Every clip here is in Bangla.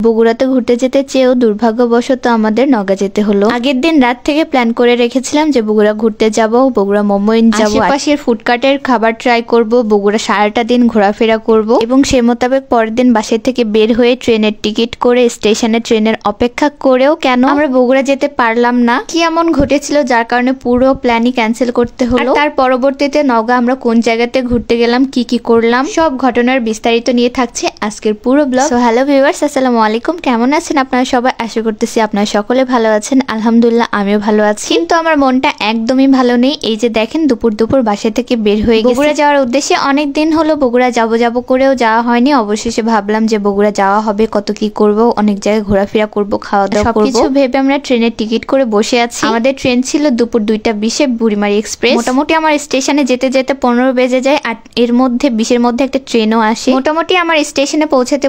বগুড়াতে ঘুরতে যেতে চেয়েও দুর্ভাগ্যবশত আমাদের নওগাঁ যেতে হলো। আগের দিন রাত থেকে প্ল্যান করে রেখেছিলাম যে বগুড়া ঘুরতে যাব, বগুড়া মোমোইন যাব, আশেপাশের ফুডকার্টের খাবার ট্রাই করব, বগুড়া সারাটা দিন ঘোরাফেরা করব এবং সে মোতাবেক পরের দিন বাসা থেকে বের হয়ে ট্রেনের টিকিট করে স্টেশনে ট্রেনের অপেক্ষা করেও কেন আমরা বগুড়া যেতে পারলাম না, কি এমন ঘটেছিল যার কারণে পুরো প্ল্যানই ক্যান্সেল করতে হলো। তার পরবর্তীতে নওগাঁ আমরা কোন জায়গাতে ঘুরতে গেলাম, কি কি করলাম, সব ঘটনার বিস্তারিত নিয়ে থাকছে আজকের পুরো ব্লগ। সো হ্যালো ভিউয়ার্স, আসসালামু আলাইকুম। কেমন আছেন আপনারা সবাই? আশা করতেছি আপনারা সকলে ভালো আছেন। আলহামদুলিল্লাহ আমিও ভালো আছি, কিন্তু আমার মনটা একদমই ভালো নেই। এই যে দেখেন দুপুর বাসা থেকে বের হয়ে গেছি বগুড়া যাওয়ার উদ্দেশ্যে। অনেক দিন হলো বগুড়া যাব করেও যাওয়া হয়নি। অবশেষে ভাবলাম যে বগুড়া যাওয়া হবে, কত কি করব, অনেক জায়গায় ঘোরাফেরা করব, খাওয়া দাওয়া করব, সবকিছু ভেবে আমরা ট্রেনের টিকিট করে বসে আছি। আমাদের ট্রেন ছিল দুপুর 2:20 বুড়িমারি এক্সপ্রেস। মোটামুটি আমার স্টেশনে যেতে 15 বেজে যায়, আর এর মধ্যে 20-এর মধ্যে একটা ট্রেনও আসে। মোটামুটি আমার স্টেশনে পৌঁছাতে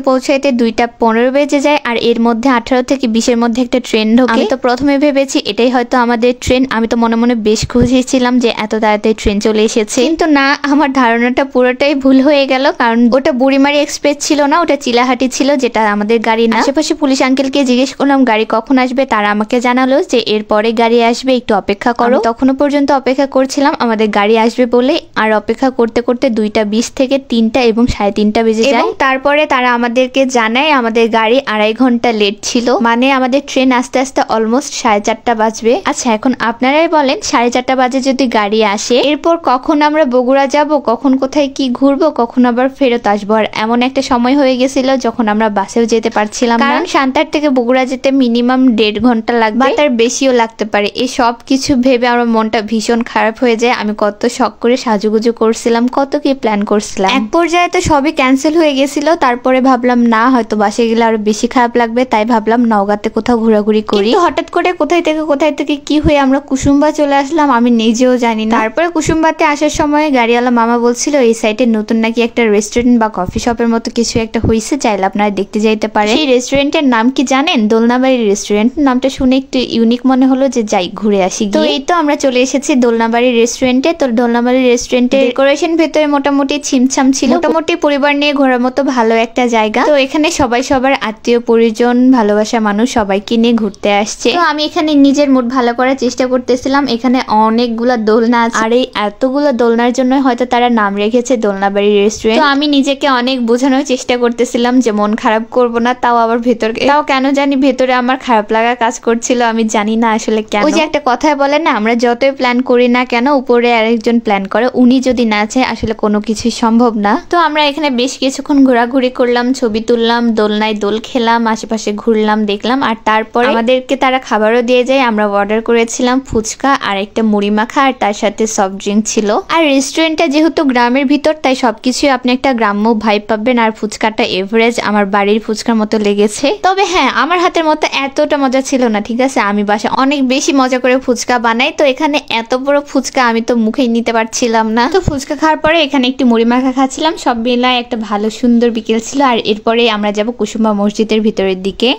2:15 বেজে যায়, আর এর মধ্যে 18 থেকে 20-এর মধ্যে একটা ট্রেন ঢোকে। আমি তো প্রথমে ভেবেছি এটাই হয়তো আমাদের ট্রেন। আমি তো মনে মনে বেশ খুশি ছিলাম যে এত তাড়াতাড়ি ট্রেন চলে এসেছে, কিন্তু না, আমার ধারণাটা পুরোটাই ভুল হয়ে গেল। কারণ ওটা বুড়িমারি এক্সপ্রেস ছিল না, ওটা চিলাহাটি ছিল, যেটা আমাদের গাড়ি না। আশেপাশে পুলিশ আঙ্কেলকে জিজ্ঞেস করলাম গাড়ি কখন আসবে, তারা আমাকে জানালো যে এরপরে গাড়ি আসবে, একটু অপেক্ষা করো। তখনও পর্যন্ত অপেক্ষা করছিলাম আমাদের গাড়ি আসবে বলে, আর অপেক্ষা করতে করতে 2:20 থেকে 3টা এবং 3:30 বেজে যায়। এবং তারপরে তারা আমাদেরকে জানায় আমাদের গাড়ি 2.5 ঘন্টা লেট ছিল, মানে আমাদের ট্রেন আস্তে আস্তে অলমোস্ট 4:30 বাজবে। আচ্ছা, এখন আপনারাই বলেন 4:30 বাজে যদি গাড়ি আসে, এরপর কখন আমরা বগুড়া যাব, কখন কোথায় কি ঘুরবো, কখন আবার ফেরত আসবো। আর এমন একটা সময় হয়ে গেছিল যখন আমরা বাসেও যেতে পারছিলাম না, কারণ সান্তাহার থেকে বগুড়া যেতে মিনিমাম 1.5 ঘন্টা লাগবে, বা তার বেশিও লাগতে পারে। এই সব কিছু ভেবে আমার মনটা ভীষণ খারাপ হয়ে যায়। আমি কত শখ করে সাজুগুজু করছিলাম, কত কি প্ল্যান করছিলাম, এক পর্যায়ে তো সবই ক্যান্সেল হয়ে গেছিল। তারপরে ভাবলাম না, হয়তো বাসে গেলে আরো বেশি খারাপ লাগবে, তাই ভাবলাম নওগাঁতে কোথাও ঘোরাঘুরি করি। হঠাৎ করে কোথায় থেকে কি হয়ে আমরা কুসুম্বা চলে আসলাম, আমি নিজেও জানি না। তারপরে কুসুম্বাতে আসার সময় গাড়িওয়ালা মামা বলছিল এই সাইডে নতুন নাকি একটা রেস্টুরেন্ট বা কফি শপের মতো কিছু একটা হয়েছে, চাইলে আপনারা দেখতে যাইতে পারেন। সেই রেস্টুরেন্টের নাম কি জানেন? দোলনাবাড়ি রেস্টুরেন্ট। নামটা শুনে একটু ইউনিক মনে হলো যে যাই ঘুরে আসি। তো এই তো আমরা চলে এসেছি দোলনাবাড়ি রেস্টুরেন্টে। তো দোলনাবাড়ি রেস্টুরেন্টের ডেকোরেশন ভেতরে মোটামুটি ছিমছাম ছিল, মোটামুটি পরিবার নিয়ে ঘোরার মতো ভালো একটা জায়গা। তো এখানে সবাই সবার আত্মীয় পরিজন, ভালোবাসা মানুষ সবাইকে নিয়ে ঘুরতে আসছে। তো আমি এখানে নিজের মুড ভালো করার চেষ্টা করতেছিলাম। এখানে অনেকগুলা দোলনা আছে, আর এই এতগুলো দোলনার জন্য হয়তো তারা নাম রেখেছে দোলনাবাড়ি রেস্টুরেন্ট। তো আমি নিজেকে অনেক বোঝানোর চেষ্টা করতেছিলাম যে মন খারাপ করব না, তাও আবার তাও কেন জানি ভেতরে আমার খারাপ লাগা কাজ করছিল। আমি জানি না আসলে কেন। ওই যে একটা কথায় বলে না, আমরা যতই প্ল্যান করি না কেন, উপরে আরেকজন প্ল্যান করে, উনি যদি না চায় আসলে কোনো কিছুই সম্ভব না। তো আমরা এখানে বেশ কিছুক্ষণ ঘোরাঘুরি করলাম, ছবি তুললাম, দোলনায় দোল খেলাম, আশেপাশে ঘুরলাম, দেখলাম। আর তারপর আমাদেরকে তারা খাবারও দিয়ে যায়। আমরা অর্ডার করেছিলাম ফুচকা আর একটা মুড়ি মাখা, আর তার সাথে সফট ড্রিঙ্ক ছিল। আর রেস্টুরেন্টটা যেহেতু গ্রামের ভিতর, তাই সবকিছুই আপনি একটা গ্রাম্য ভাইব পাবেন। আর ফুচকাটা এভারেজ আমার বাড়ির ফুচকার মতো লেগেছে। তবে হ্যাঁ, আমার হাতের মতো এতটা মজা ছিল না, ঠিক আছে? আমি বাসায় অনেক বেশি মজা করে ফুচকা বানাই, তো এখানে এত বড় ফুচকা আমি তো মুখেই নিতে পারছিলাম না। তো ফুচকা খাওয়ার পরে এখানে একটু মুড়ি মাখা খাচ্ছিলাম। সব মিলায় একটা ভালো সুন্দর বিকেল ছিল। আর এরপরে আমরা যাব কুসুম্বা মসজিদের ভিতরের দিকে।